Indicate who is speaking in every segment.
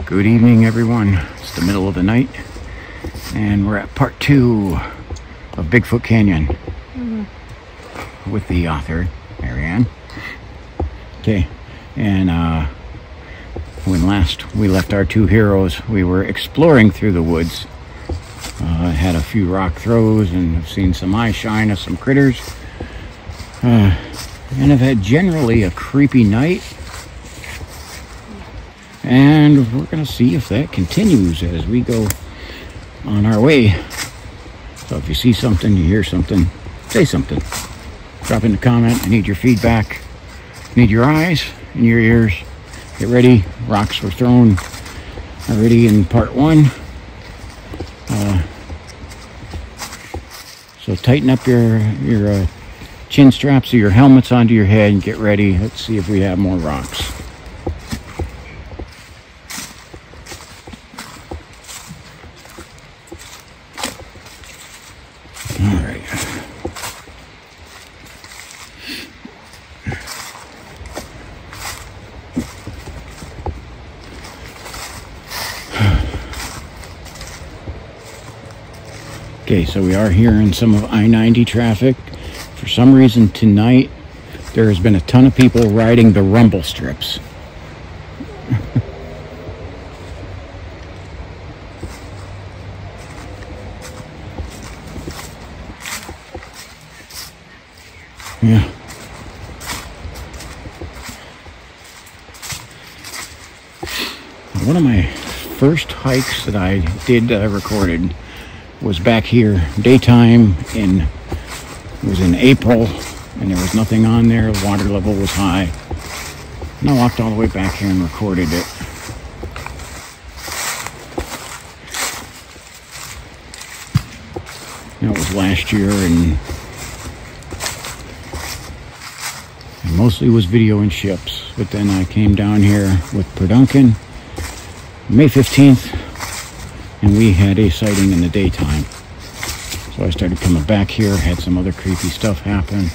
Speaker 1: Good evening, everyone. It's the middle of the night, and we're at part 2 of Bigfoot Canyon with the author, Marianne. Okay, and when last we left our two heroes, we were exploring through the woods. Had a few rock throws and have seen some eye shine of some critters. And have had generally a creepy night. And we're going to see if that continues as we go on our way. So if you see something, you hear something, say something. Drop in the comment. I need your feedback. I need your eyes and your ears. Get ready. Rocks were thrown already in part 1. So tighten up your chin straps or your helmets onto your head and get ready. Let's see if we have more rocks. Alright. Okay, so we are hearing some of I-90 traffic. For some reason tonight, there has been a ton of people riding the rumble strips. Yeah. One of my first hikes that I did recorded was back here daytime it was in April, and there was nothing on there. The water level was high, and I walked all the way back here and recorded it. That was last year, and I mostly was videoing ships, but then I came down here with Perduncan May 15th, and we had a sighting in the daytime. So I started coming back here, had some other creepy stuff happen.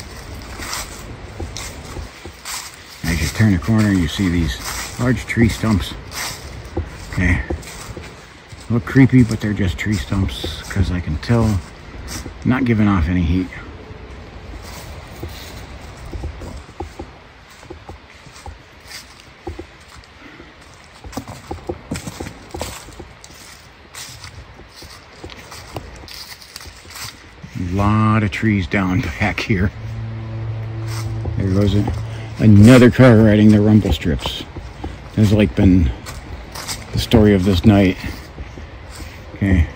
Speaker 1: As you turn a corner, you see these large tree stumps. Okay, look creepy, but they're just tree stumps, because I can tell not giving off any heat. Lot of trees down back here. There goes another car riding the rumble strips. That's like been the story of this night. Okay.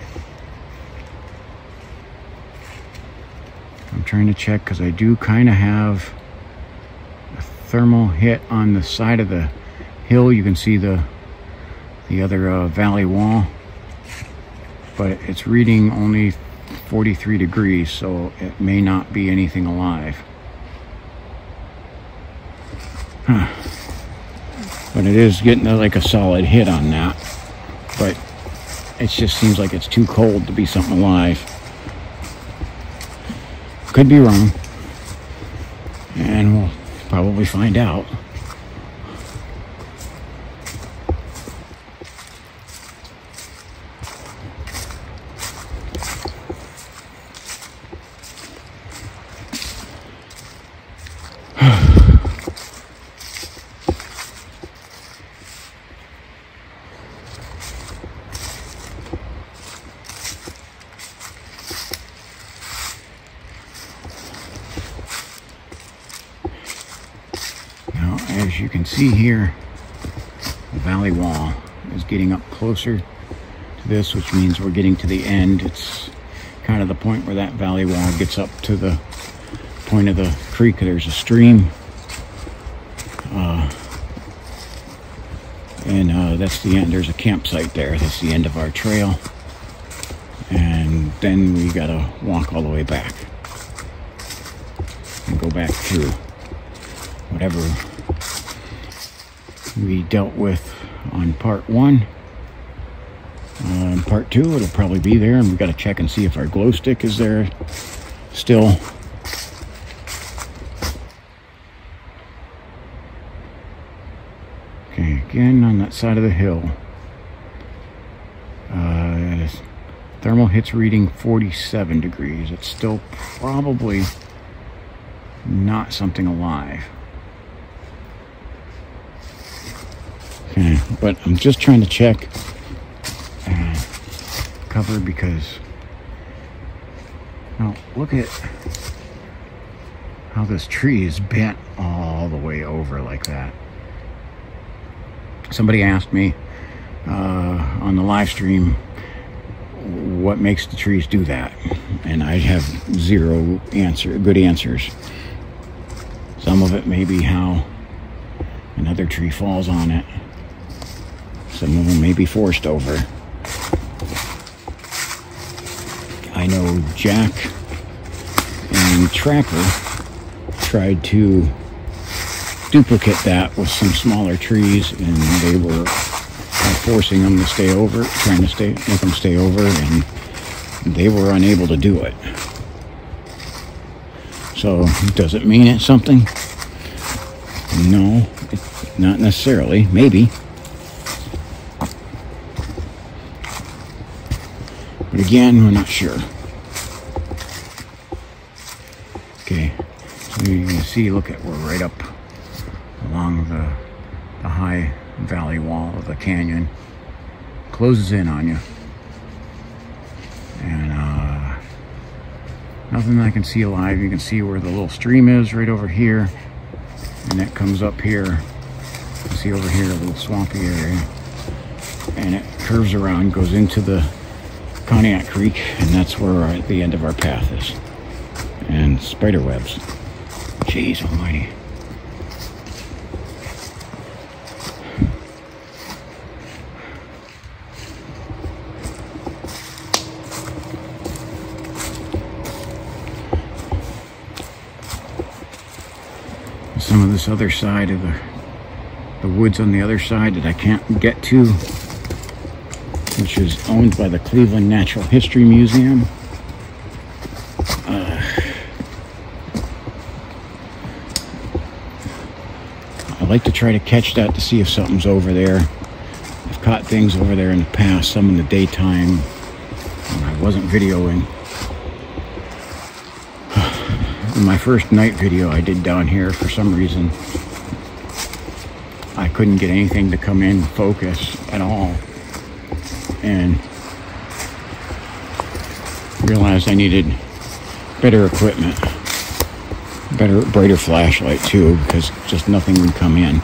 Speaker 1: I'm trying to check because I do kind of have a thermal hit on the side of the hill. You can see the other valley wall, but it's reading only 43 degrees, so it may not be anything alive. But it is getting like a solid hit on that. But it just seems like it's too cold to be something alive. Could be wrong. And we'll probably find out. As you can see here, the valley wall is getting up closer to this, which means we're getting to the end. It's kind of the point where that valley wall gets up to the point of the creek. There's a stream, and that's the end. There's a campsite there. That's the end of our trail, and then we gotta walk all the way back and go back through whatever we dealt with on part 1. In part 2, it'll probably be there, and we've got to check and see if our glow stick is there still. Okay, again on that side of the hill. Thermal hits reading 47 degrees. It's still probably not something alive. Okay, but I'm just trying to check cover because now look at how this tree is bent all the way over like that. Somebody asked me on the live stream what makes the trees do that, and I have zero good answers. Some of it may be how another tree falls on it. Some of them may be forced over. I know Jack and Tracker tried to duplicate that with some smaller trees, and they were forcing them to stay over, trying to make them stay over, and they were unable to do it. So does it mean it's something? No, not necessarily. Maybe. But again, we're not sure. Okay, so you can see, look at, we're right up along the high valley wall of the canyon. Closes in on you. And nothing I can see alive. You can see where the little stream is right over here. And it comes up here. You see over here a little swampy area. And it curves around, goes into the Pontiac Creek, and that's where the end of our path is. And spider webs. Jeez almighty. Some of this other side of the woods on the other side that I can't get to, which is owned by the Cleveland Natural History Museum. I like to try to catch that to see if something's over there. I've caught things over there in the past, some in the daytime when I wasn't videoing. In my first night video I did down here, for some reason I couldn't get anything to come in focus at all, and realized I needed better equipment, brighter flashlight too, because just nothing would come in,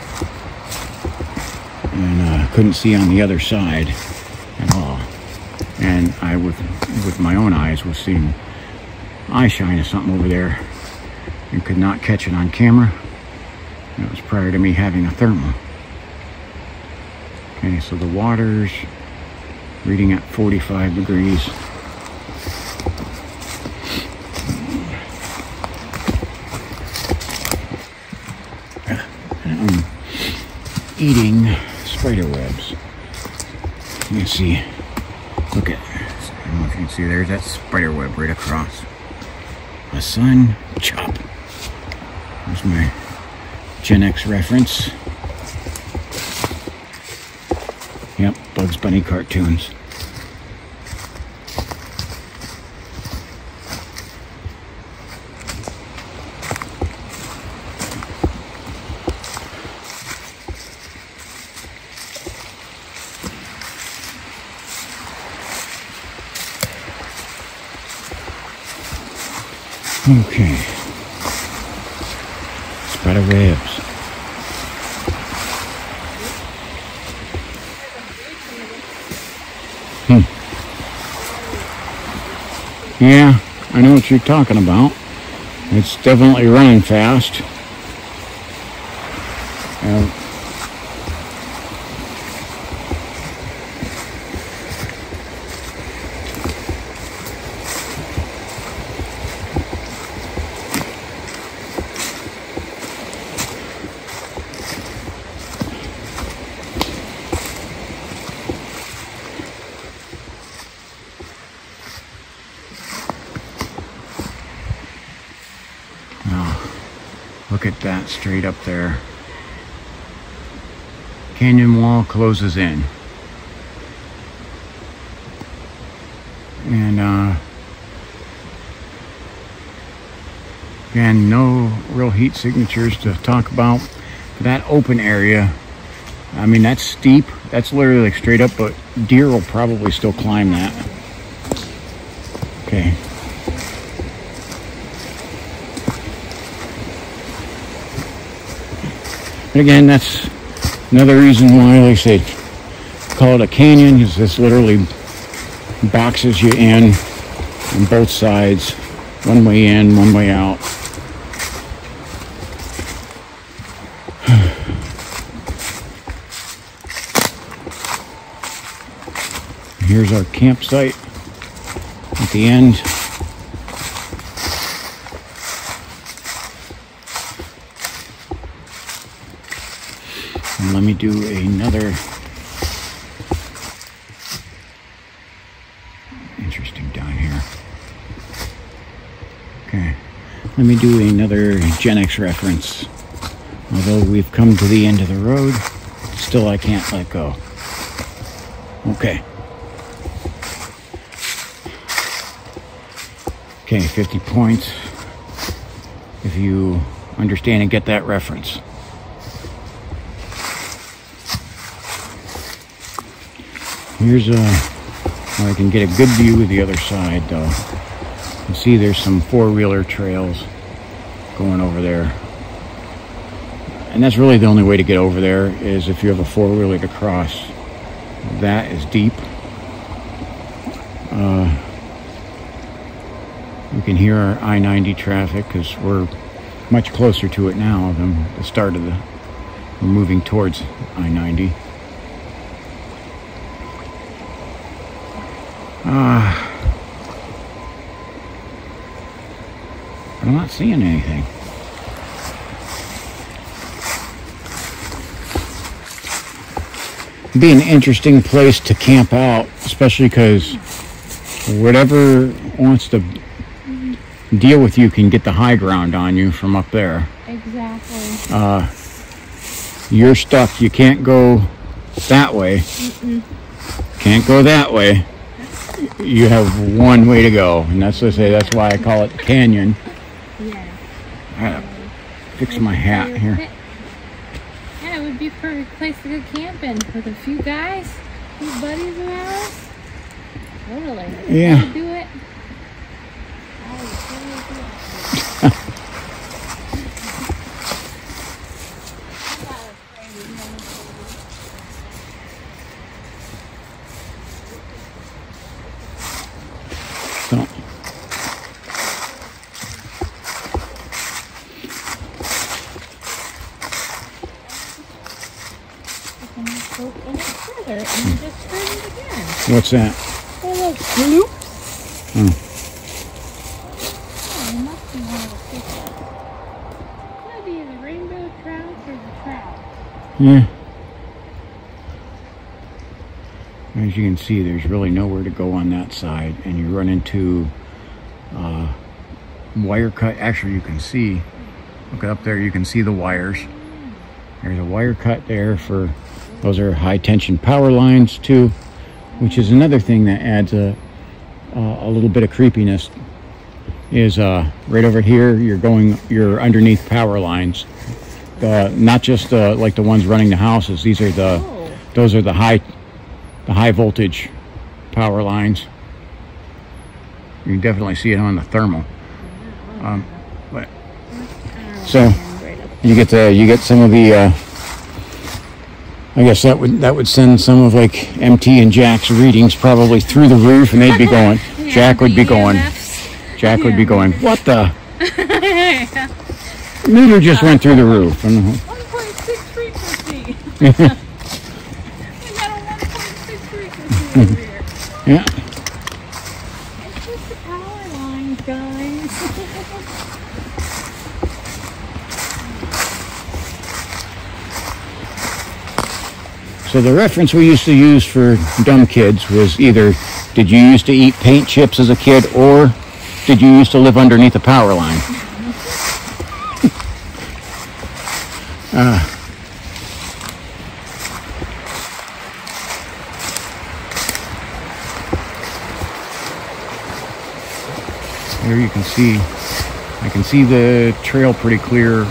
Speaker 1: and couldn't see on the other side at all. And I, with my own eyes, was seeing eye shine of something over there and could not catch it on camera. That was prior to me having a thermal. Okay, so the water's reading at 45 degrees. And I'm eating spider webs. You can see, look at, I don't know if you can see, there's that spider web right across. A sun chop. There's my Gen X reference. Yep, Bugs Bunny cartoons. Okay. Spider webs. Yeah, I know what you're talking about. It's definitely running fast. Look at that straight up there. Canyon wall closes in. And again, no real heat signatures to talk about. For that open area, I mean, that's steep. That's literally like straight up, but deer will probably still climb that. Okay. And again, that's another reason why, like I said, call it a canyon, is this literally boxes you in on both sides. One way in, one way out. Here's our campsite at the end. And let me do another interesting down here. Okay, let me do another Gen X reference. Although we've come to the end of the road, still I can't let go. Okay. Okay, 50 points if you understand and get that reference. Here's where I can get a good view of the other side, though. You can see there's some four-wheeler trails going over there. And that's really the only way to get over there, is if you have a four-wheeler to cross. That is deep. We can hear our I-90 traffic because we're much closer to it now than the start of we're moving towards I-90. But I'm not seeing anything. It'd be an interesting place to camp out, especially because whatever wants to deal with you can get the high ground on you from up there.
Speaker 2: Exactly.
Speaker 1: You're stuck. You can't go that way. Can't go that way. You have one way to go, and that's what I say. That's why I call it the canyon.
Speaker 2: Yeah.
Speaker 1: I gotta fix my hat here.
Speaker 2: Yeah, it would be a perfect place to go camping with a few guys, a few buddies of ours. Totally.
Speaker 1: Yeah.
Speaker 2: Do it.
Speaker 1: So. What's that?
Speaker 2: A little bloop.
Speaker 1: Hmm.
Speaker 2: Oh, it must be one of the fish. Could be the rainbow trout or the trout.
Speaker 1: Yeah. As you can see, there's really nowhere to go on that side, and you run into wire cut. Actually, you can see, look up there, you can see the wires. There's a wire cut there for, those are high tension power lines too, which is another thing that adds a little bit of creepiness. Is right over here, you're underneath power lines. Not just like the ones running the houses. These are those are the high voltage power lines. You can definitely see it on the thermal. But so you get some of the I guess that would send some of like MT and Jack's readings probably through the roof, and they'd be going.
Speaker 2: Yeah,
Speaker 1: Jack would be going. Jack would be going. What the? Meter just went through the roof.
Speaker 2: 1.6 frequency. We got a 1.6 frequency over here.
Speaker 1: Yeah.
Speaker 2: It's just the power lines, guys.
Speaker 1: So the reference we used to use for dumb kids was either, did you used to eat paint chips as a kid, or did you used to live underneath a power line? there you can see, I can see the trail pretty clear,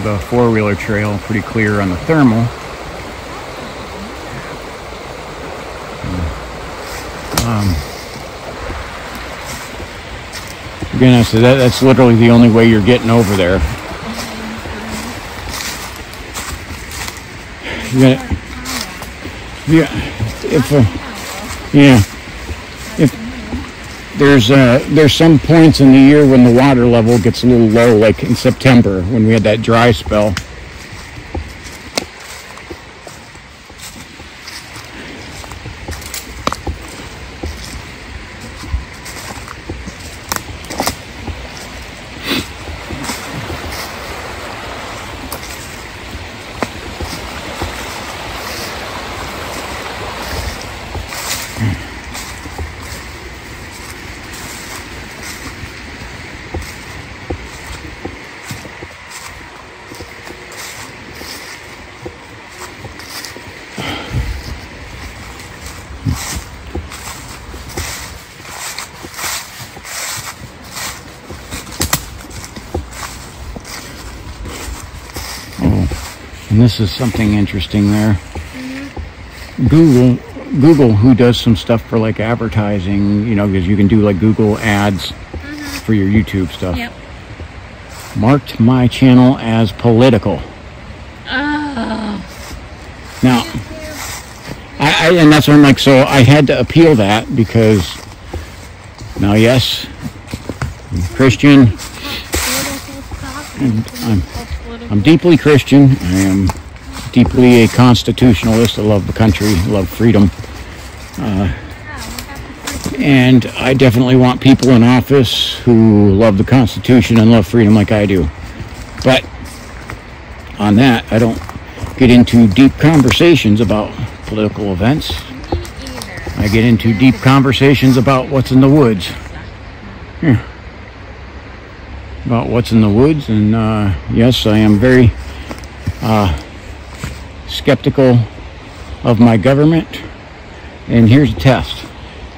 Speaker 1: the four-wheeler trail pretty clear on the thermal. Again, I said that's literally the only way you're getting over there. If there's some points in the year when the water level gets a little low, like in September when we had that dry spell. And this is something interesting there. Google, who does some stuff for like advertising, you know, because you can do like Google ads for your YouTube stuff.
Speaker 2: Yep.
Speaker 1: Marked my channel as political.
Speaker 2: Oh.
Speaker 1: Now, and that's what I'm like, so I had to appeal that because now, yes, I'm Christian. And I'm deeply Christian. I am deeply a constitutionalist. I love the country, love freedom. And I definitely want people in office who love the Constitution and love freedom like I do. But on that, I don't get into deep conversations about political events. I get into deep conversations about what's in the woods. Yeah. About what's in the woods, and yes, I am very skeptical of my government. And here's a test.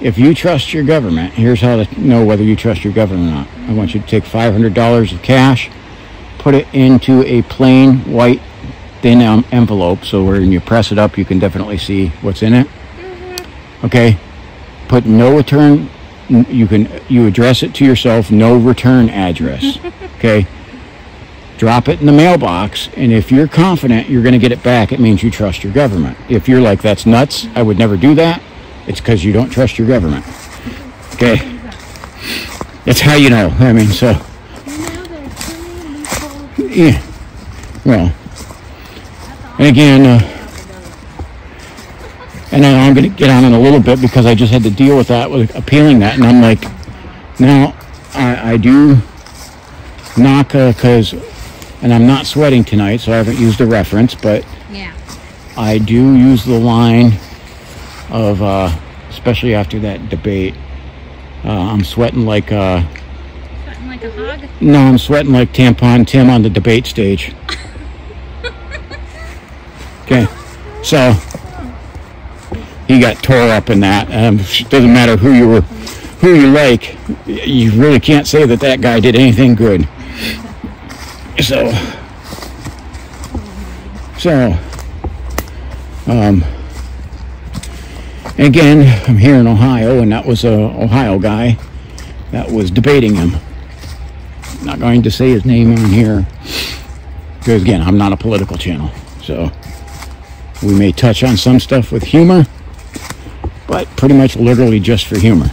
Speaker 1: If you trust your government, here's how to know whether you trust your government or not. I want you to take $500 of cash, put it into a plain white thin envelope, so when you press it up you can definitely see what's in it. Okay, put no return. You address it to yourself, no return address. Okay, drop it in the mailbox, and if you're confident you're going to get it back, it means you trust your government. If you're like, that's nuts, I would never do that, it's because you don't trust your government. Okay, that's how you know. I mean, so yeah, well, and again, and I'm going to get on in a little bit because I just had to deal with that, with appealing that, and I'm like, now I do knock, because, and I'm not sweating tonight, so I haven't used a reference, but yeah, I do use the line of, especially after that debate, I'm sweating like a hog? No, I'm sweating like Tampon Tim on the debate stage. Okay, so he got tore up in that. Doesn't matter who you like, you really can't say that that guy did anything good. So again, I'm here in Ohio, and that was a Ohio guy that was debating him. I'm not going to say his name on here because, again, I'm not a political channel, so we may touch on some stuff with humor, but pretty much literally just for humor.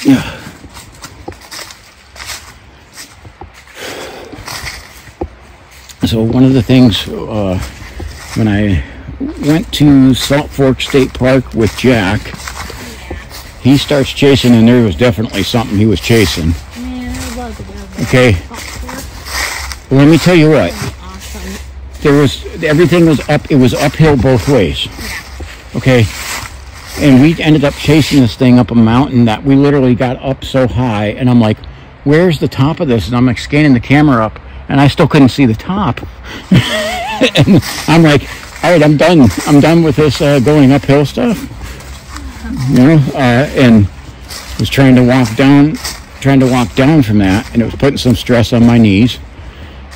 Speaker 1: Yeah. So one of the things, when I went to Salt Fork State Park with Jack, he starts chasing, and there was definitely something he was chasing.
Speaker 2: Man, I love to go there.
Speaker 1: Okay. Well, let me tell you what.
Speaker 2: Awesome.
Speaker 1: Everything was up. It was uphill both ways. Okay. And we ended up chasing this thing up a mountain that we literally got up so high, and I'm like, where's the top of this? And I'm like scanning the camera up, and I still couldn't see the top. And I'm like, all right, I'm done. I'm done with this going uphill stuff. You know, and was trying to walk down from that, and it was putting some stress on my knees,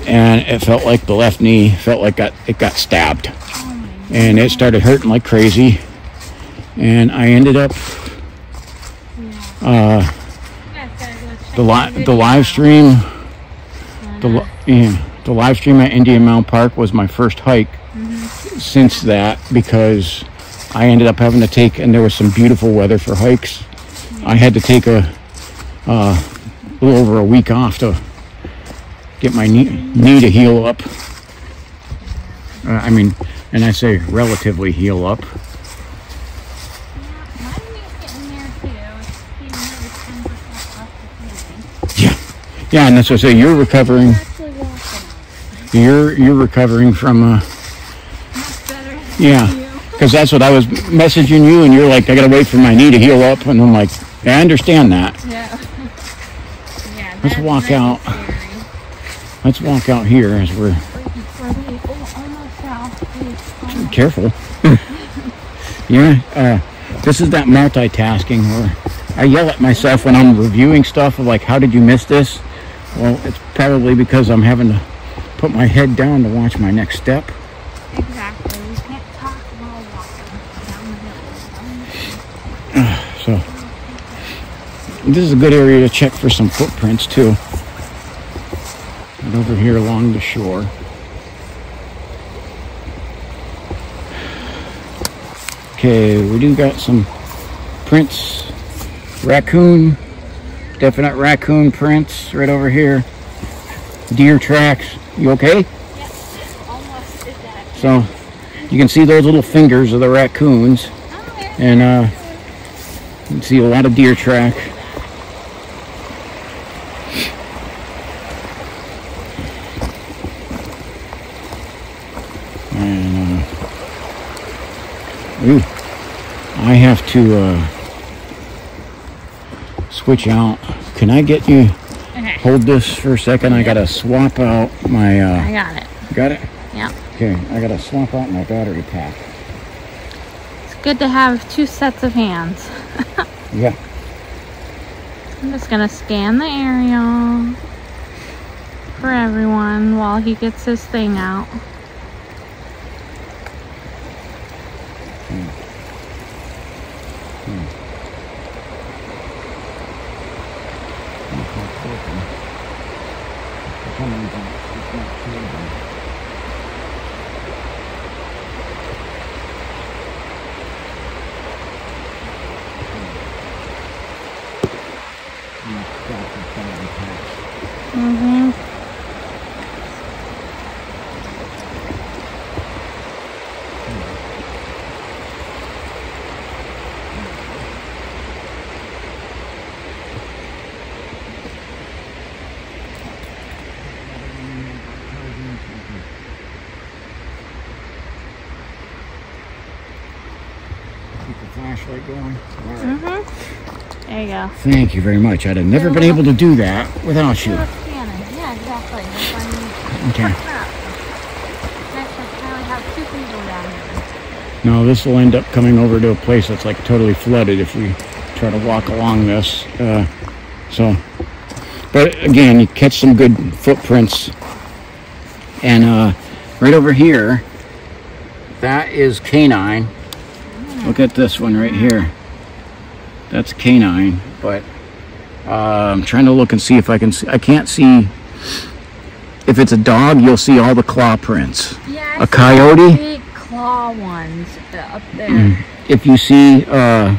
Speaker 1: and it felt like the left knee felt like it got stabbed, and it started hurting like crazy, and I ended up the live stream at Indian Mound Park was my first hike since that, because I ended up having to take, and there was some beautiful weather for hikes. I had to take a little over a week off to get my knee to heal up. I mean, and I say relatively heal up. Yeah, and that's what I say. You're recovering. You're recovering from. Yeah, because that's what I was messaging you, and you're like, I gotta wait for my knee to heal up, and I'm like, yeah, I understand that. Yeah. Let's walk out. Let's walk out here as we're. Careful. Yeah. This is that multitasking where I yell at myself when I'm reviewing stuff of like, how did you miss this? Well, it's probably because I'm having to put my head down to watch my next step.
Speaker 2: Exactly. We can't talk while walking down the hill.
Speaker 1: So, this is a good area to check for some footprints too. And over here along the shore. Okay, we do got some prints. Raccoon, definite raccoon prints right over here. Deer tracks. You okay?
Speaker 2: Yes, almost did that.
Speaker 1: So you can see those little fingers of the raccoons, and you can see a lot of deer track. And I have to switch out. Can I get you?
Speaker 2: Okay.
Speaker 1: Hold this for a second. I gotta swap out my.
Speaker 2: I got it.
Speaker 1: Got it?
Speaker 2: Yeah.
Speaker 1: Okay, I gotta swap out my battery pack.
Speaker 2: It's good to have two sets of hands.
Speaker 1: Yeah.
Speaker 2: I'm just gonna scan the area for everyone while he gets his thing out.
Speaker 1: Keep the flashlight going.
Speaker 2: Right. There you go.
Speaker 1: Thank you very much. I'd have never been able to do that without you.
Speaker 2: Yeah, exactly.
Speaker 1: Okay.
Speaker 2: Next, I finally have two people down here.
Speaker 1: No, this will end up coming over to a place that's like totally flooded if we try to walk along this. But again, you catch some good footprints. And right over here, that is canine. Look at this one right here. That's canine, but I'm trying to look and see if I can see. I can't see. If it's a dog, you'll see all the claw prints.
Speaker 2: Yeah,
Speaker 1: a coyote.
Speaker 2: Big claw ones up there.
Speaker 1: If you see a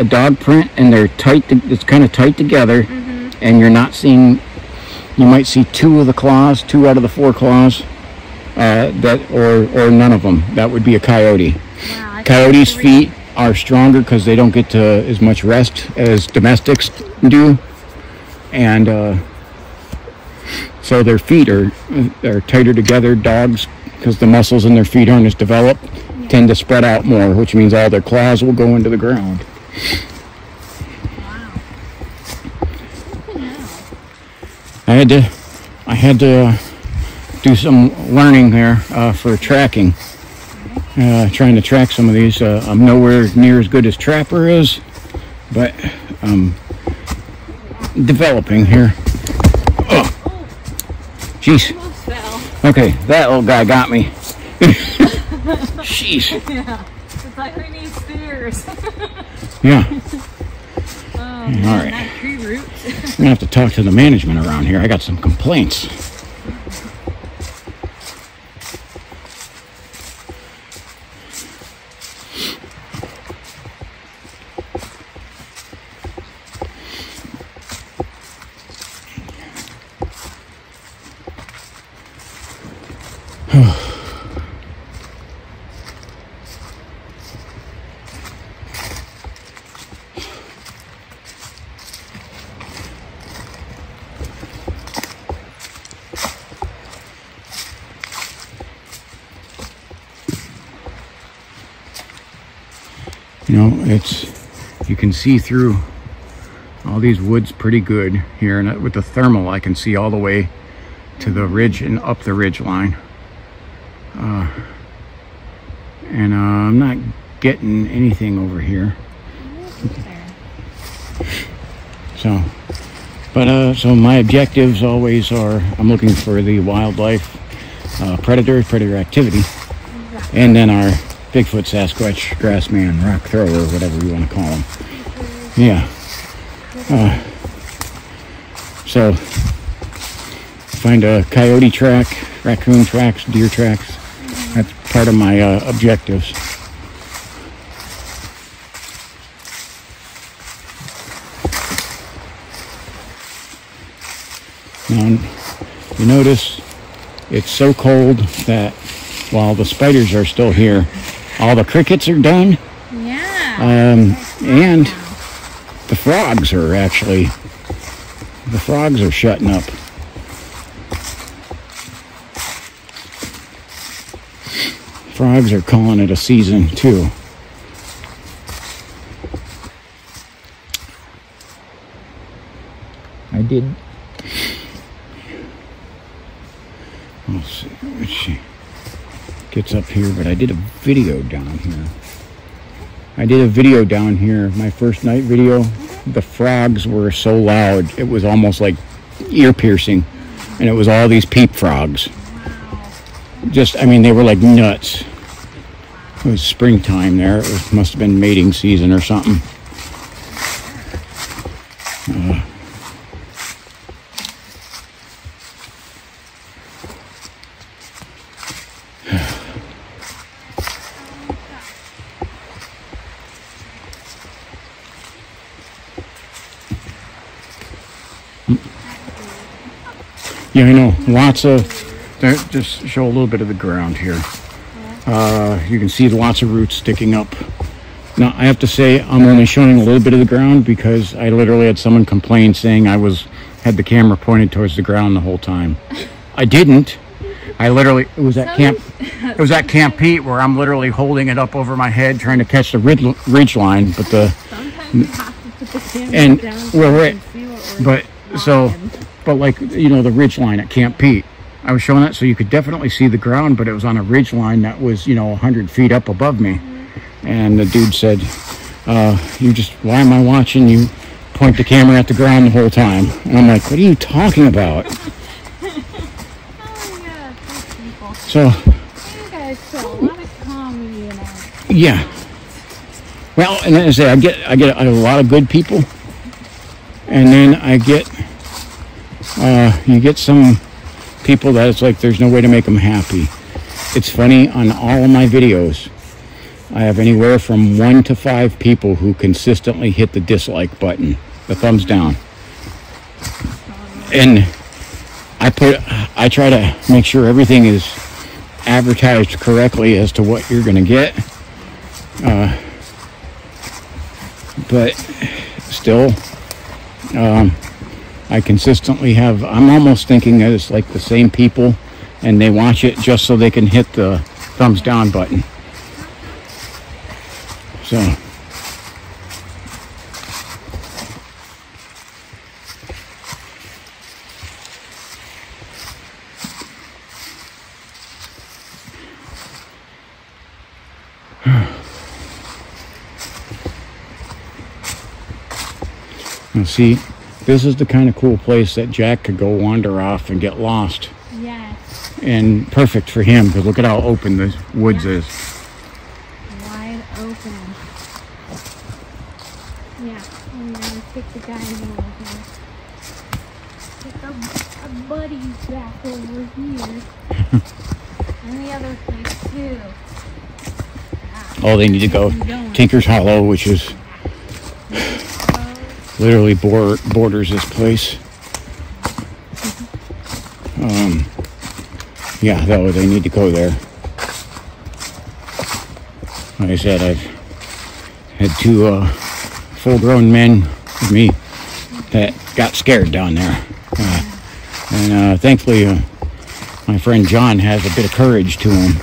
Speaker 1: dog print and they're tight, it's kind of tight together, and you're not seeing. You might see two of the claws, 2 out of the 4 claws, or none of them. That would be a coyote.
Speaker 2: Wow,
Speaker 1: Coyotes' feet are stronger because they don't get to as much rest as domestics do, and so their feet are tighter together. Dogs, because the muscles in their feet aren't as developed, tend to spread out more, which means all their claws will go into the ground.
Speaker 2: Wow.
Speaker 1: I had to do some learning there for tracking. trying to track some of these. I'm nowhere near as good as Trapper is, but I'm developing here. Oh, jeez. Okay, that little guy got me. Jeez.
Speaker 2: Yeah, it's like we need spears.
Speaker 1: Yeah.
Speaker 2: Oh,
Speaker 1: man, all right.
Speaker 2: That tree root.
Speaker 1: I'm gonna have to talk to the management around here. I got some complaints. You know, you can see through all these woods pretty good here, and with the thermal I can see all the way to the ridge and up the ridge line. I'm not getting anything over here. So my objectives always are, I'm looking for the wildlife, predator activity, and then our Bigfoot, Sasquatch, Grassman, rock thrower, whatever you want to call them. Yeah. So find a coyote track, raccoon tracks, deer tracks. That's part of my objectives. Now, you notice it's so cold that while the spiders are still here, all the crickets are done.
Speaker 2: Yeah.
Speaker 1: And the frogs are shutting up. Frogs are calling it a season too. I did. We'll see if she gets up here, but I did a video down here. My first night video. The frogs were so loud, it was almost like ear piercing. And it was all these peep frogs. They were like nuts. It was springtime there. It must have been mating season or something. Yeah, I know. Just show a little bit of the ground here. You can see lots of roots sticking up. Now, I have to say, I'm only showing a little bit of the ground because I literally had someone complain saying I had the camera pointed towards the ground the whole time. I didn't. It was at Camp Pete where I'm literally holding it up over my head trying to catch the ridge line, but
Speaker 2: sometimes you have to put the camera down so you can see what we're
Speaker 1: the ridge line at Camp Pete. I was showing that so you could definitely see the ground, but it was on a ridge line that was, 100 feet up above me. And the dude said, why am I watching you point the camera at the ground the whole time? And I'm like, what are you talking about?
Speaker 2: Oh, yeah, those people.
Speaker 1: So,
Speaker 2: you guys show a lot of comedy and all.
Speaker 1: Yeah. Well, and as I say, I get a lot of good people. And then you get some people that it's like there's no way to make them happy. It's funny, on all of my videos, I have anywhere from 1 to 5 people who consistently hit the dislike button, the thumbs down. And I try to make sure everything is advertised correctly as to what you're going to get. But still, I consistently I'm almost thinking that it's like the same people and they watch it just so they can hit the thumbs down button. So. See, this is the kind of cool place that Jack could go wander off and get lost.
Speaker 2: Yes.
Speaker 1: And perfect for him, because look at how open the woods is.
Speaker 2: Wide open. Yeah, I'm gonna take the guy over here. Take our buddies back over here. And the other place too.
Speaker 1: Oh, they need to go Tinker's Hollow, which is literally borders this place. Yeah, they need to go there. Like I said, I've had two full-grown men with me that got scared down there. And thankfully, my friend John has a bit of courage to him.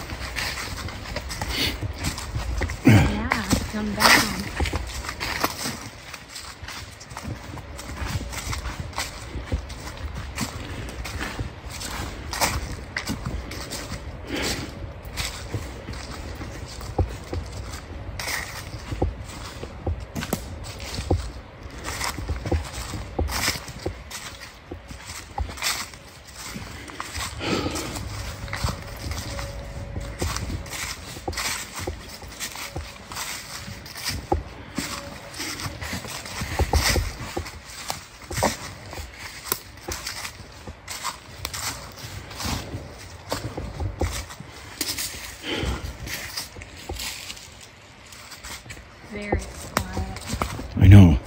Speaker 2: Yeah, come down. Very quiet.
Speaker 1: I know.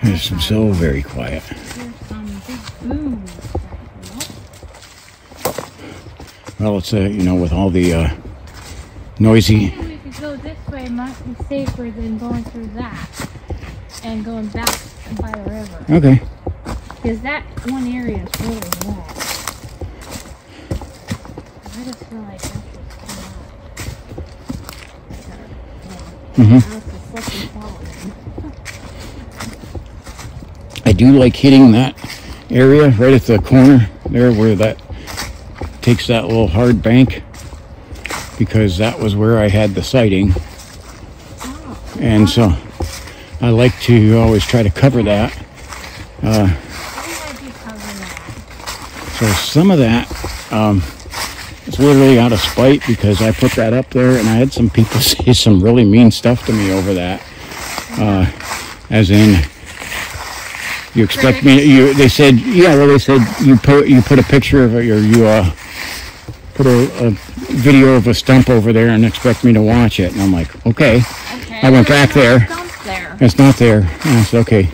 Speaker 1: It's so very quiet.
Speaker 2: There's some big booms right now.
Speaker 1: Well, it's with all the noisy.
Speaker 2: I think we could go this way, might be safer than going through that and going back by the river.
Speaker 1: Okay.
Speaker 2: Because that one area is really wet. I just feel like that's just
Speaker 1: I do like hitting that area right at the corner there where that takes that little hard bank, because that was where I had the sighting. And so I like to always try to cover that. So some of that it's literally out of spite, because I put that up there and I had some people say some really mean stuff to me over that. As in, you expect me? They said, yeah. Well, they said you put a picture of it, or you put a video of a stump over there and expect me to watch it. And I'm like, okay. I went back there. It's not there. I said, okay,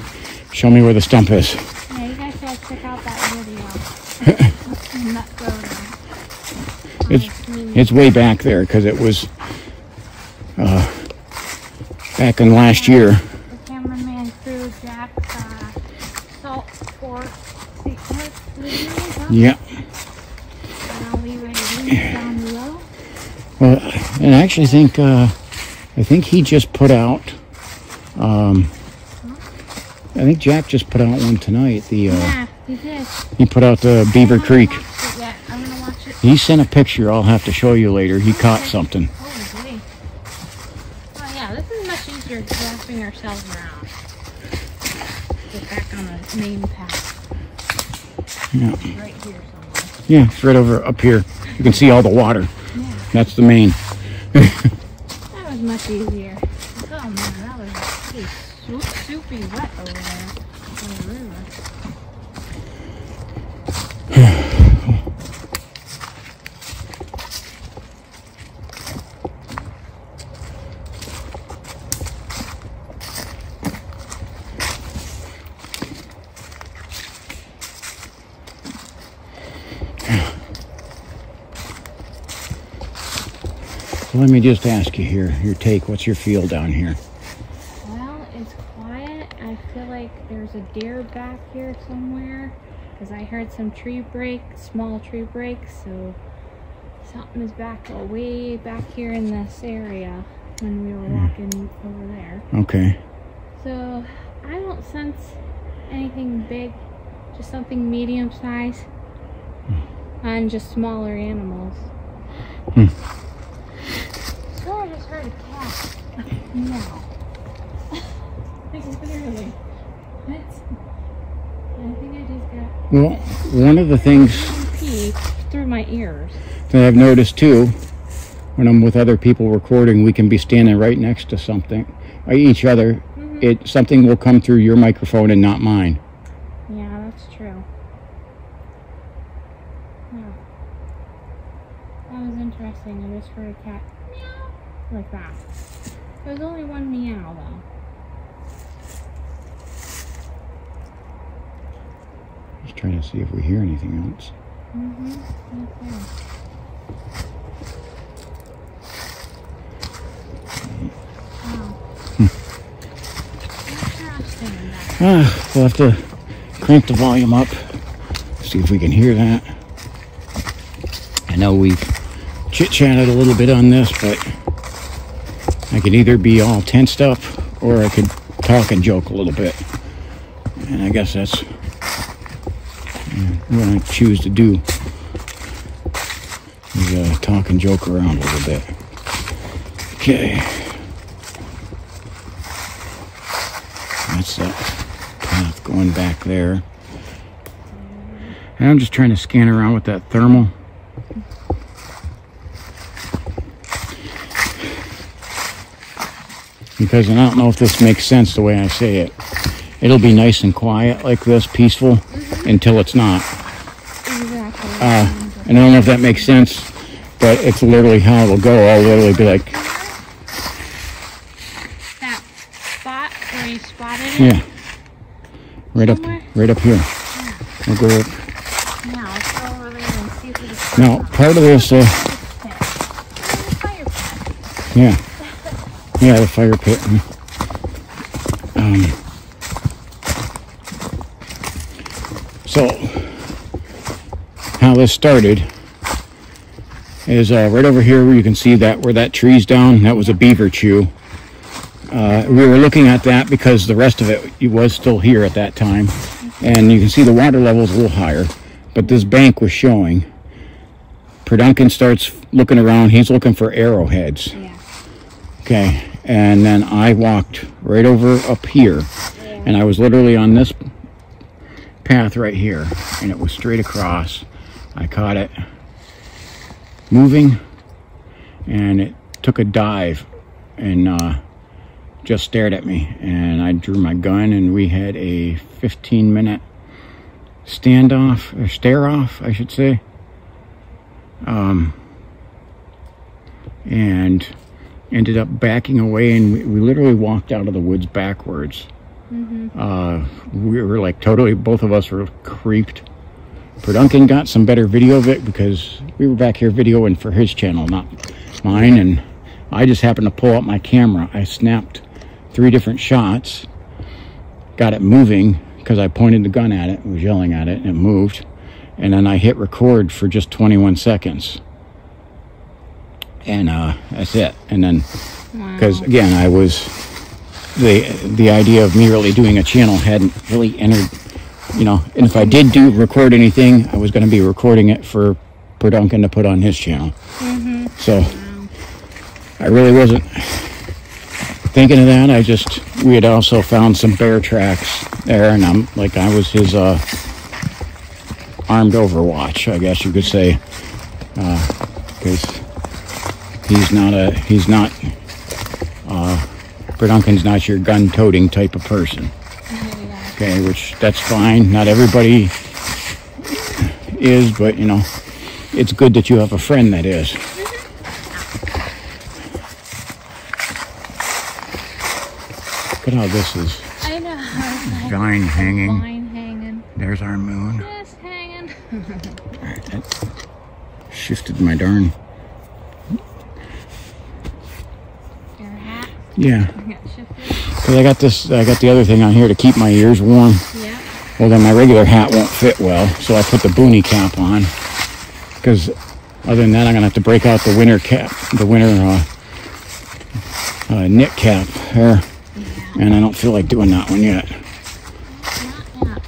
Speaker 1: show me where the stump is.
Speaker 2: Yeah, you guys gotta check out that video.
Speaker 1: It's way back there, because it was back in last year.
Speaker 2: The cameraman crew, Jack's salt sport videos.
Speaker 1: Yeah.
Speaker 2: And I'll leave it down below.
Speaker 1: Well, and I actually think he just put out. I think Jack just put out one tonight.
Speaker 2: Yeah, he did.
Speaker 1: He put out the Beaver Creek.
Speaker 2: I'm gonna watch it.
Speaker 1: He sent a picture. I'll have to show you later. He caught something.
Speaker 2: Holy. Oh yeah, this is much easier wrapping ourselves around. Get back on the main path.
Speaker 1: Yeah.
Speaker 2: Right here somewhere.
Speaker 1: Yeah, it's right over up here. You can see all the water.
Speaker 2: Yeah.
Speaker 1: That's the main.
Speaker 2: That was much easier. Oh man, that was pretty soupy wet over there in the river.
Speaker 1: Let me just ask you here, your take. What's your feel down here?
Speaker 2: Well, it's quiet. I feel like there's a deer back here somewhere, because I heard some small tree breaks, so something is way back here in this area when we were walking over there.
Speaker 1: Okay.
Speaker 2: So I don't sense anything big, just something medium size, and just smaller animals. I just heard a cat. No. Like literally. I think I just got
Speaker 1: Well, one of the things
Speaker 2: pee through my ears.
Speaker 1: that I've noticed too, when I'm with other people recording, we can be standing right next to something, each other. Something will come through your microphone and not mine.
Speaker 2: Yeah, that's true. Yeah. That was interesting. I just heard a cat meow like that. There was only one meow though.
Speaker 1: Just trying to see if we hear anything else.
Speaker 2: Okay.
Speaker 1: We'll have to crank the volume up, see if we can hear that. I know we've chit-chatted a little bit on this, but I could either be all tensed up or I could talk and joke a little bit. And I guess that's what I choose to do, is talk and joke around a little bit. Okay. That's that path going back there. And I'm just trying to scan around with that thermal. Because I don't know if this makes sense the way I say it. It'll be nice and quiet like this, peaceful, until it's not.
Speaker 2: Exactly.
Speaker 1: And I don't know if that makes sense, but it's literally how it'll go. I'll literally be like,
Speaker 2: that spot where you spotted it?
Speaker 1: yeah. Right up here.
Speaker 2: Yeah.
Speaker 1: We'll go up.
Speaker 2: Yeah, let's go over there and see if we can
Speaker 1: Now, part of this,
Speaker 2: the fire pit.
Speaker 1: yeah. Yeah, the fire pit. So, how this started is right over here where you can see that where that tree's down, that was a beaver chew. We were looking at that because the rest of it was still here at that time. And you can see the water level's a little higher, but this bank was showing. Duncan starts looking around, he's looking for arrowheads.
Speaker 2: Yeah.
Speaker 1: Okay, and then I walked right over up here, and I was literally on this path right here, and it was straight across. I caught it moving, and it took a dive and just stared at me, and I drew my gun, and we had a 15-minute standoff, or stare-off, I should say. And ended up backing away, and we literally walked out of the woods backwards. We were like totally, both of us were creeped. Duncan got some better video of it because we were back here videoing for his channel, not mine, and I just happened to pull out my camera. I snapped 3 different shots, got it moving because I pointed the gun at it, was yelling at it, and it moved. And then I hit record for just 21 seconds. And that's it. And then, because again, I was, the idea of me really doing a channel hadn't really entered, you know, and if I did record anything, I was going to be recording it for Duncan to put on his channel. So I really wasn't thinking of that. We had also found some bear tracks there, and I'm like, I was his armed overwatch, I guess you could say, because Duncan's not your gun-toting type of person. Okay, which that's fine. Not everybody is, but you know, it's good that you have a friend that is. Look at how this is.
Speaker 2: I know.
Speaker 1: Vine hanging.
Speaker 2: Vine hanging.
Speaker 1: There's our moon.
Speaker 2: Just hanging.
Speaker 1: Alright, that shifted my darn.
Speaker 2: Your hat.
Speaker 1: Yeah.
Speaker 2: Got shifted.
Speaker 1: Because I got the other thing on here to keep my ears warm.
Speaker 2: Yeah.
Speaker 1: Well, then my regular hat won't fit well, so I put the boonie cap on. Because other than that, I'm going to have to break out the winter cap, the winter knit cap there. Yeah. And I don't feel like doing that one yet.
Speaker 2: Not yet.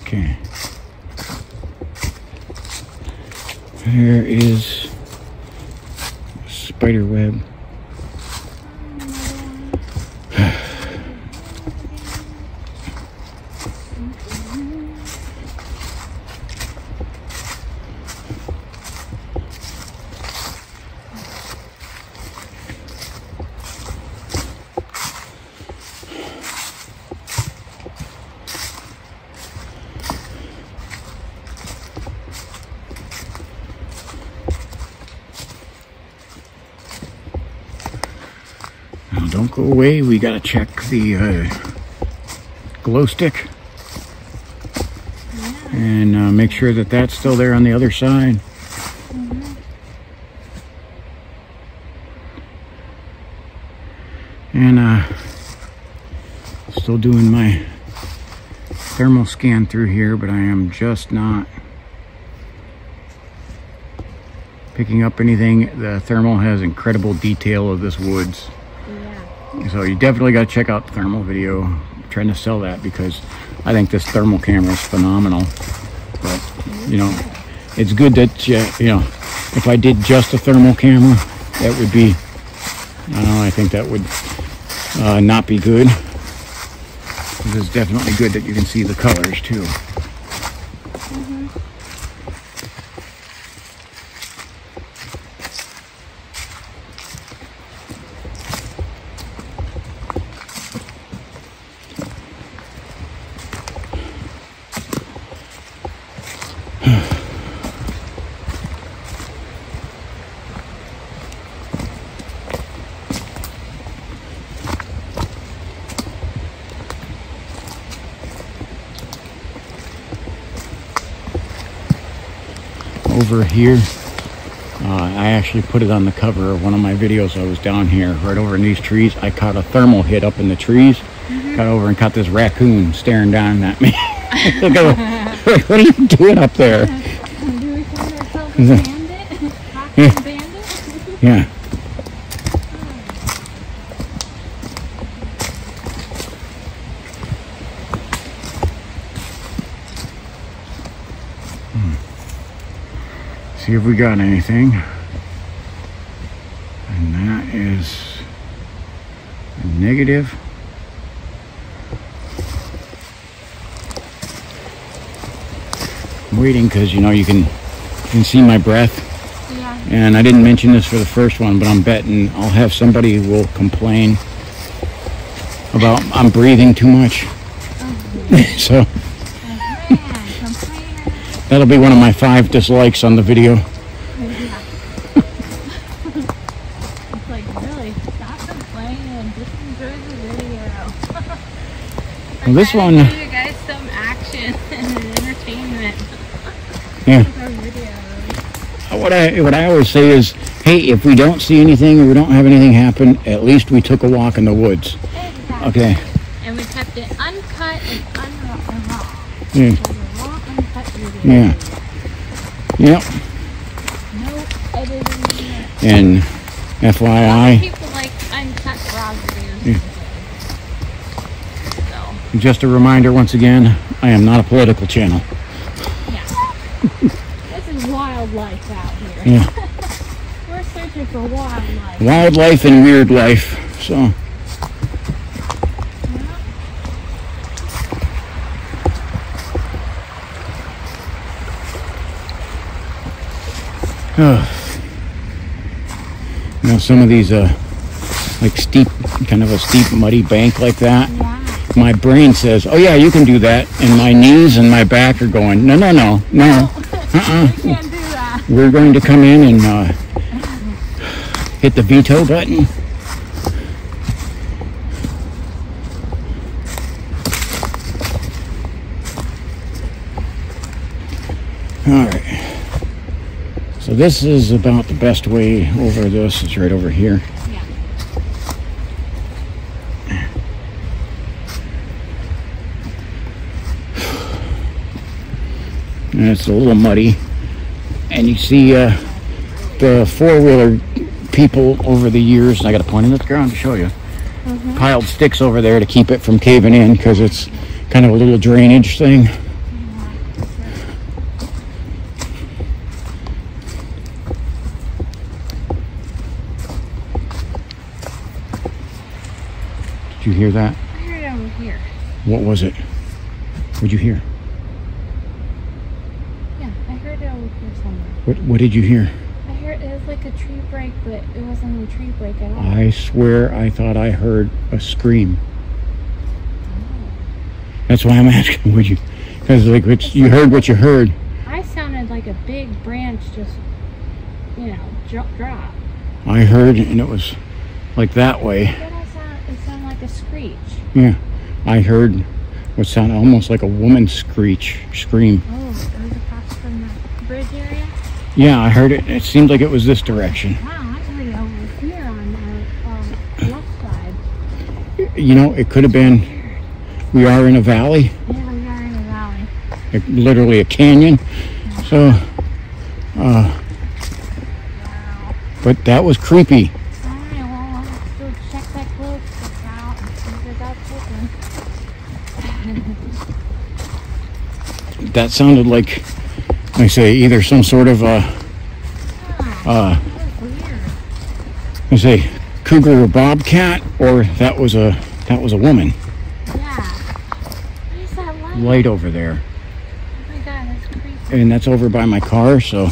Speaker 1: Okay. There is spider web. Now don't go away, we gotta check the glow stick.
Speaker 2: Yeah.
Speaker 1: And make sure that that's still there on the other side.
Speaker 2: Mm-hmm.
Speaker 1: And still doing my thermal scan through here, but I am just not picking up anything. The thermal has incredible detail of this woods.
Speaker 2: Yeah.
Speaker 1: So you definitely got to check out the thermal video. I'm trying to sell that because I think this thermal camera is phenomenal. But, you know, it's good that, you know, if I did just a thermal camera, that would be, I don't know, I think that would not be good. It's definitely good that you can see the colors too.
Speaker 2: Mm-hmm.
Speaker 1: Over here, I actually put it on the cover of one of my videos. I was down here right over in these trees. I caught a thermal hit up in the trees.
Speaker 2: Mm-hmm.
Speaker 1: Got over and caught this raccoon staring down at me. Look at, what are you doing up there?
Speaker 2: Do we find ourselves a bandit?
Speaker 1: Yeah.
Speaker 2: Bandit?
Speaker 1: Yeah. See if we got anything. And that is a negative. I'm waiting because, you know, you can see my breath.
Speaker 2: Yeah.
Speaker 1: And I didn't mention this for the first one, but I'm betting I'll have somebody who will complain about I'm breathing too much.
Speaker 2: Oh,
Speaker 1: So
Speaker 2: complainer.
Speaker 1: that'll be one of my 5 dislikes on the video.
Speaker 2: Yeah. It's like, really, stop complaining. Just enjoy the video.
Speaker 1: Well, this one,
Speaker 2: Give you guys some action and entertainment.
Speaker 1: yeah.
Speaker 2: With our videos.
Speaker 1: What I always say is, hey, if we don't see anything or we don't have anything happen, at least we took a walk in the woods.
Speaker 2: Exactly.
Speaker 1: Okay.
Speaker 2: And we kept it uncut and raw.
Speaker 1: Yeah.
Speaker 2: It was a raw, uncut video.
Speaker 1: Yeah. Yep.
Speaker 2: No editing.
Speaker 1: And FYI,
Speaker 2: People like uncut raw videos.
Speaker 1: Yeah.
Speaker 2: So,
Speaker 1: just a reminder once again, I am not a political channel.
Speaker 2: yeah. This is wildlife out here.
Speaker 1: Yeah.
Speaker 2: We're searching for wildlife.
Speaker 1: Wildlife and weird life. So, you know, some of these like steep, kind of a steep muddy bank like that,
Speaker 2: Yeah.
Speaker 1: my brain says, oh yeah, you can do that, and my knees and my back are going, no, no, no, no,
Speaker 2: We can't do that.
Speaker 1: we're going to come in and hit the veto button. All right. So this is about the best way over this. It's right over here.
Speaker 2: Yeah.
Speaker 1: And it's a little muddy. And you see the four-wheeler people over the years, and I got to point in at the ground to show you, piled sticks over there to keep it from caving in because it's kind of a little drainage thing. Did you hear that?
Speaker 2: I heard it over here.
Speaker 1: What was it? What'd you hear?
Speaker 2: Yeah, I heard it over here somewhere.
Speaker 1: What did you hear?
Speaker 2: I heard it was like a tree break, but it wasn't a tree break at all.
Speaker 1: I swear I thought I heard a scream. That's why I'm asking, would you? Because like you heard what you heard.
Speaker 2: I sounded like a big branch just, you know, drop.
Speaker 1: I heard, and it was like that way.
Speaker 2: Then it sounded like a screech.
Speaker 1: Yeah, I heard what sounded almost like a woman's scream.
Speaker 2: Oh, it was across from the bridge area?
Speaker 1: Yeah, I heard it. It seemed like it was this direction.
Speaker 2: Wow, I heard it over here on our left side.
Speaker 1: You know, it could have been. We are in a valley.
Speaker 2: Yeah, we are in a valley.
Speaker 1: Literally a canyon. So,
Speaker 2: Wow.
Speaker 1: but that was creepy.
Speaker 2: Alright, well, I'll have to check that globe stick out and see if it's open.
Speaker 1: That sounded like, I say, either some sort of
Speaker 2: That was weird.
Speaker 1: I say, cougar or bobcat, or that was a woman.
Speaker 2: Yeah. What is that light?
Speaker 1: Light over there,
Speaker 2: Oh my god, that's creepy.
Speaker 1: and that's over by my car. So,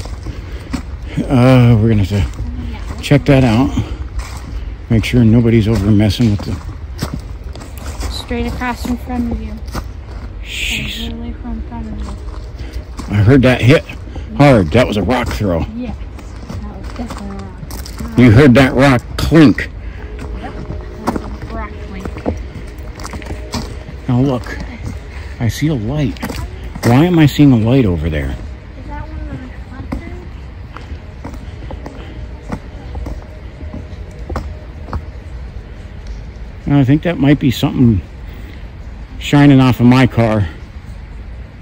Speaker 1: we're gonna have to
Speaker 2: Yeah.
Speaker 1: check that out. Make sure nobody's over messing with the.
Speaker 2: Straight across in front of you.
Speaker 1: Jeez.
Speaker 2: Literally from front of you.
Speaker 1: I heard that hit hard. That was a rock throw.
Speaker 2: Yes. That was definitely a rock.
Speaker 1: You heard that rock clink.
Speaker 2: That was a rock link.
Speaker 1: Now look, I see a light. Why am I seeing a light over there?
Speaker 2: Is that one of the reflectors?
Speaker 1: I think that might be something shining off of my car.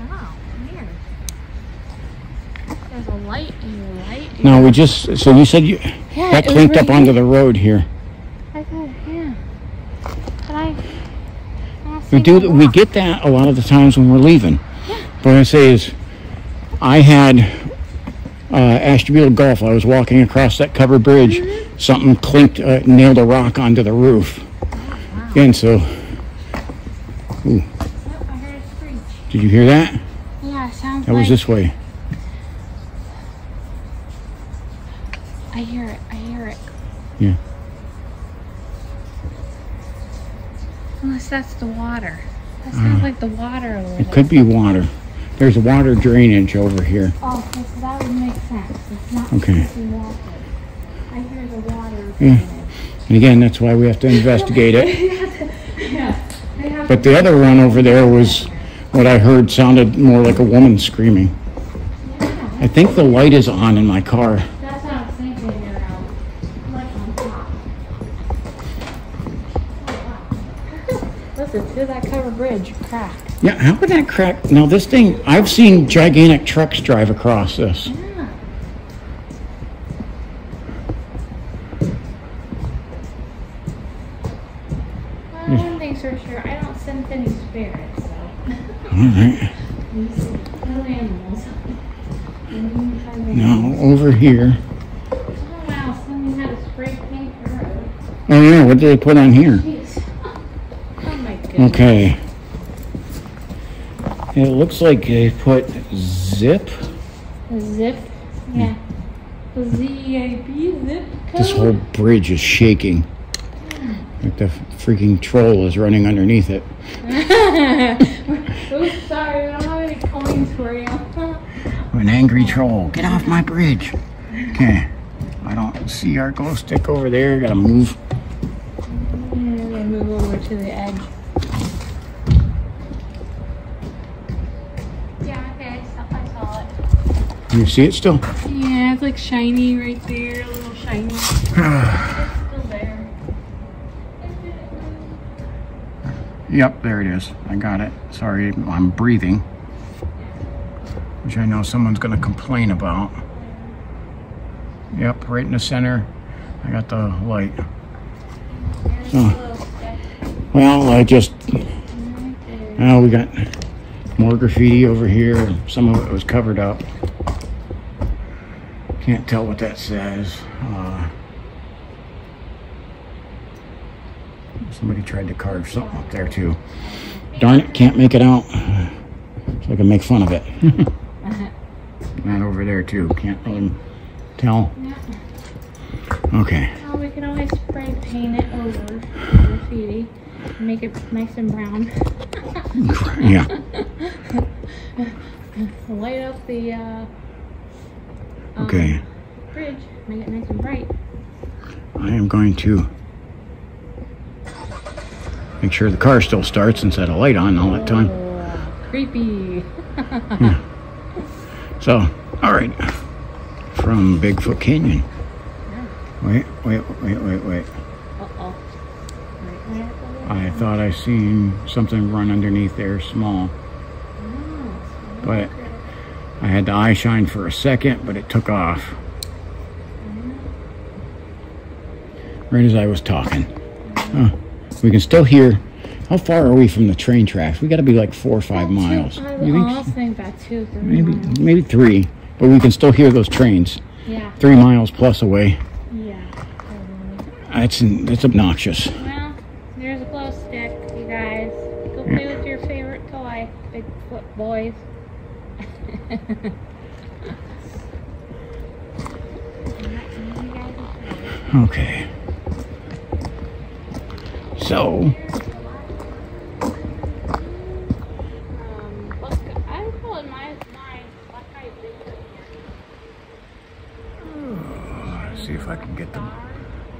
Speaker 2: Oh, weird. There's a light in your light.
Speaker 1: No, we just, so you said you,
Speaker 2: Yeah,
Speaker 1: that
Speaker 2: it was
Speaker 1: clinked
Speaker 2: right
Speaker 1: up onto
Speaker 2: here.
Speaker 1: the road here.
Speaker 2: I thought, yeah. But I don't see no
Speaker 1: We
Speaker 2: rock.
Speaker 1: get that a lot of the times when we're leaving.
Speaker 2: Yeah.
Speaker 1: What I say is, I had Ashtabula Gulf. I was walking across that covered bridge.
Speaker 2: Mm-hmm.
Speaker 1: Something clinked, nailed a rock onto the roof.
Speaker 2: Wow.
Speaker 1: And so, ooh,
Speaker 2: Yep, I heard a screech.
Speaker 1: did you hear that?
Speaker 2: Yeah, it sounds
Speaker 1: That
Speaker 2: like...
Speaker 1: was this way.
Speaker 2: I hear it. I hear it.
Speaker 1: Yeah.
Speaker 2: Unless that's the water. That sounds like the water over
Speaker 1: It
Speaker 2: there.
Speaker 1: could be water. There's water drainage over here.
Speaker 2: Oh, okay, so that would make sense. It's not
Speaker 1: Okay.
Speaker 2: simply water. I hear the water.
Speaker 1: Yeah. And again, that's why we have to investigate it.
Speaker 2: Yeah. They have
Speaker 1: But the other one over there was what I heard sounded more like a woman screaming.
Speaker 2: Yeah,
Speaker 1: I think the light is on in my car.
Speaker 2: that's what I was thinking. You're like on top. Oh, wow. Listen to that covered bridge crack.
Speaker 1: Yeah, how would that crack? Now this thing, I've seen gigantic trucks drive across this.
Speaker 2: Yeah. Well, one thing's for sure, I don't sense any spirits, so.
Speaker 1: Alright.
Speaker 2: No animals.
Speaker 1: Now over here.
Speaker 2: Oh wow, someone had a spray paint the road.
Speaker 1: Oh yeah, what did they put on here?
Speaker 2: Jeez. Oh my goodness.
Speaker 1: Okay. It looks like they put zip.
Speaker 2: A zip? Yeah. A Z-A-B zip code?
Speaker 1: This whole bridge is shaking. Like the freaking troll is running underneath it.
Speaker 2: Oops, sorry, we don't have any coins for you.
Speaker 1: An angry troll. Get off my bridge. Okay. I don't see our glow stick over there. Gotta move.
Speaker 2: I'm gonna move over to the edge. Yeah, okay, I saw it.
Speaker 1: You see it still?
Speaker 2: Yeah, it's like shiny right there, a little shiny. It's still there.
Speaker 1: Yep, there it is. I got it. Sorry, I'm breathing. Which I know someone's gonna complain about. Yep, right in the center. I got the light.
Speaker 2: There's
Speaker 1: So,
Speaker 2: a little stick
Speaker 1: well, I just,
Speaker 2: right there.
Speaker 1: now we got more graffiti over here. Some of it was covered up. Can't tell what that says. Somebody tried to carve something up there too. Darn it, can't make it out. So I can make fun of it. That over there too, can't really tell. Okay.
Speaker 2: Well, we can always spray paint it over the graffiti. Make it nice and brown.
Speaker 1: Yeah.
Speaker 2: Light up the
Speaker 1: Okay.
Speaker 2: bridge. Make it nice and bright.
Speaker 1: I am going to make sure the car still starts and set a light on all that time.
Speaker 2: Creepy.
Speaker 1: Yeah. So, all right. From Bigfoot Canyon. Wait.
Speaker 2: Uh-oh.
Speaker 1: I thought I seen something run underneath there, small. But I had the eye shine for a second, but it took off. Right as I was talking. We can still hear. How far are we from the train tracks? We got to be like 4 or 5 miles.
Speaker 2: I think about 2 or 3 miles.
Speaker 1: Maybe 3, but we can still hear those trains.
Speaker 2: Yeah.
Speaker 1: 3 miles plus away.
Speaker 2: Yeah.
Speaker 1: It's obnoxious.
Speaker 2: Well, there's a glow stick, you guys. Go play with your favorite toy, Bigfoot boys.
Speaker 1: Okay. So.
Speaker 2: I'm calling my Buckeye Bigfoot here.
Speaker 1: Let's see if I can get them.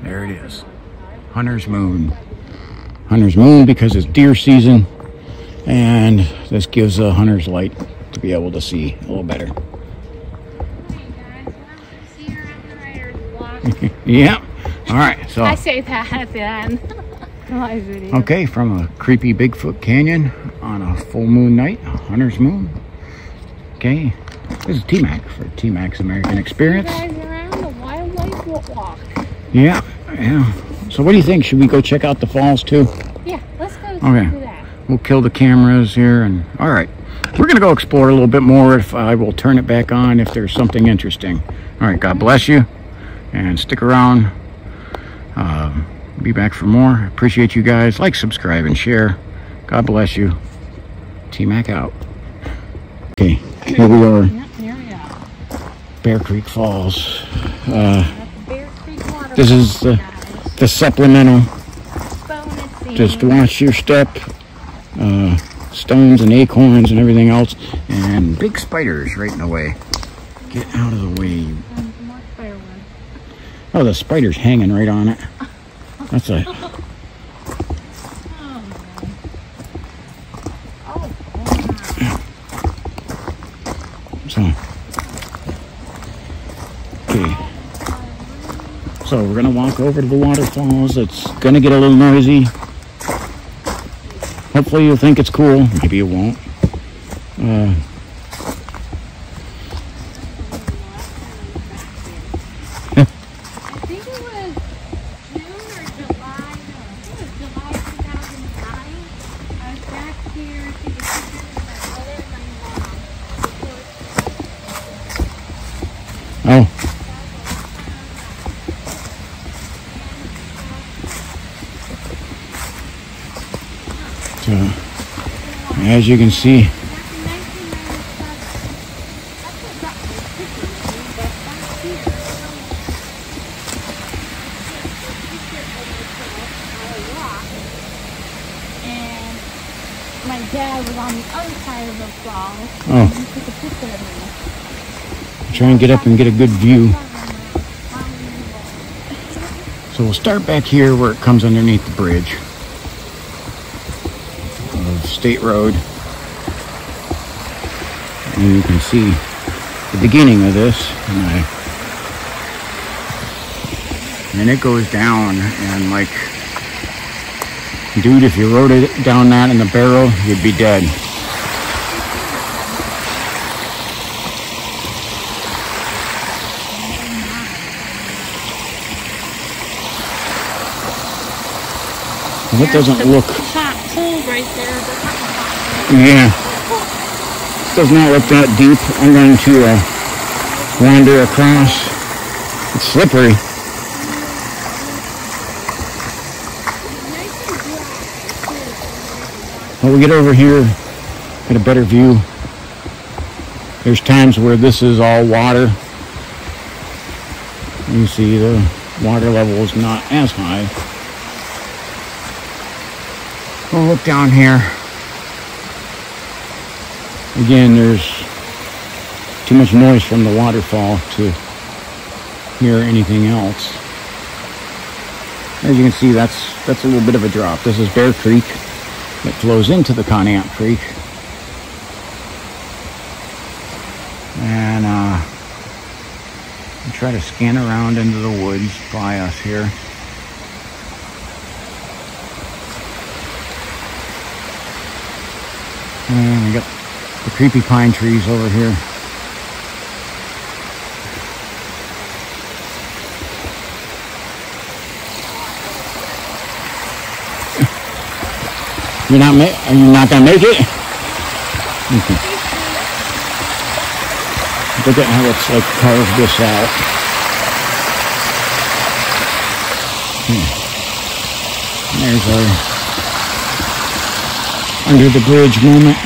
Speaker 1: There it is. Hunter's Moon. Hunter's Moon because it's deer season, and this gives a hunter's light to be able to see a little better. Yeah. All right. So
Speaker 2: I say that at the end of my video.
Speaker 1: Okay, from a creepy Bigfoot canyon on a full moon night, a Hunter's Moon. Okay, this is T-Mac for T-Mac's American Experience.
Speaker 2: You guys around the wildlife walk.
Speaker 1: Yeah. So what do you think? Should we go check out the falls too?
Speaker 2: Yeah, let's go
Speaker 1: Okay.
Speaker 2: do that.
Speaker 1: We'll kill the cameras here, and all right. We're gonna go explore a little bit more. If I will turn it back on if there's something interesting. All right. God bless you. And stick around. Be back for more. Appreciate you guys. Like, subscribe, and share. God bless you. T-Mac out. Okay, here we are.
Speaker 2: Yep, here we are.
Speaker 1: Bear Creek Falls.
Speaker 2: Bear Creek waterfall,
Speaker 1: This is the supplemental.
Speaker 2: bonus
Speaker 1: Just
Speaker 2: scene.
Speaker 1: watch your step. Stones and acorns and everything else. And big spiders right in the way. Get out of the way.
Speaker 2: More fireworks.
Speaker 1: Oh, the spider's hanging right on it. That's a... So... Okay. So we're gonna walk over to the waterfalls. It's gonna get a little noisy. Hopefully you'll think it's cool. Maybe you won't.
Speaker 2: I think it was June or July. No, I think it was July 2009. I was back here taking pictures with my brother and my mom.
Speaker 1: Oh. So, as you can see,
Speaker 2: Back in 1997. That's what got me pictures, but back here, and my dad was on the other side of the falls.
Speaker 1: Oh.
Speaker 2: He took a picture of me.
Speaker 1: try and get up and get a good view. So we'll start back here where it comes underneath the bridge of State Road. And you can see the beginning of this. And it goes down, and like, dude, if you rode it down that in the barrel, you'd be dead. And it doesn't look...
Speaker 2: Hot pool right there. The hot
Speaker 1: Yeah. Does not look that deep. I'm going to wander across. It's slippery.
Speaker 2: nice and
Speaker 1: When we get over here, get a better view. There's times where this is all water. You see the water level is not as high. We'll look down here. Again, there's too much noise from the waterfall to hear anything else. As you can see, that's a little bit of a drop. This is Bear Creek that flows into the Conant Creek. And I'll try to scan around into the woods by us here. And we got the creepy pine trees over here. Are you not gonna make it? Okay. Look at how it's like carved this out. There's our under the bridge moment.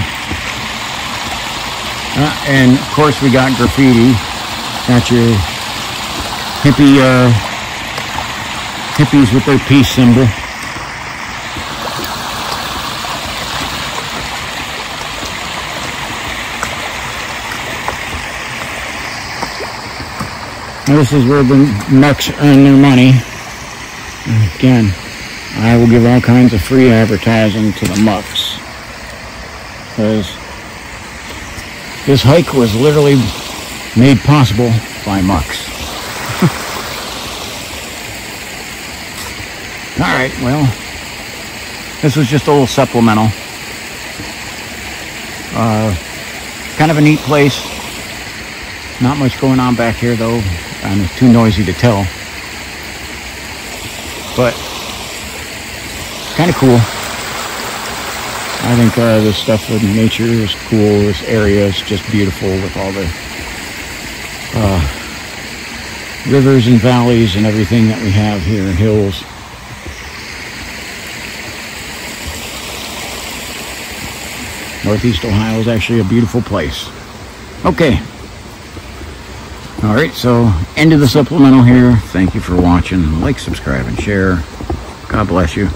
Speaker 1: And of course we got graffiti. Got your hippies with their peace symbol. This is where the mucks earn their money. Again, I will give all kinds of free advertising to the mucks, because this hike was literally made possible by mucks. Alright, well, this was just a little supplemental. Kind of a neat place. Not much going on back here though. I'm too noisy to tell. But kind of cool. I think this stuff with nature is cool. This area is just beautiful with all the rivers and valleys and everything that we have here and hills. Northeast Ohio is actually a beautiful place. Okay. Alright, so end of the supplemental here. Thank you for watching. Like, subscribe, and share. God bless you.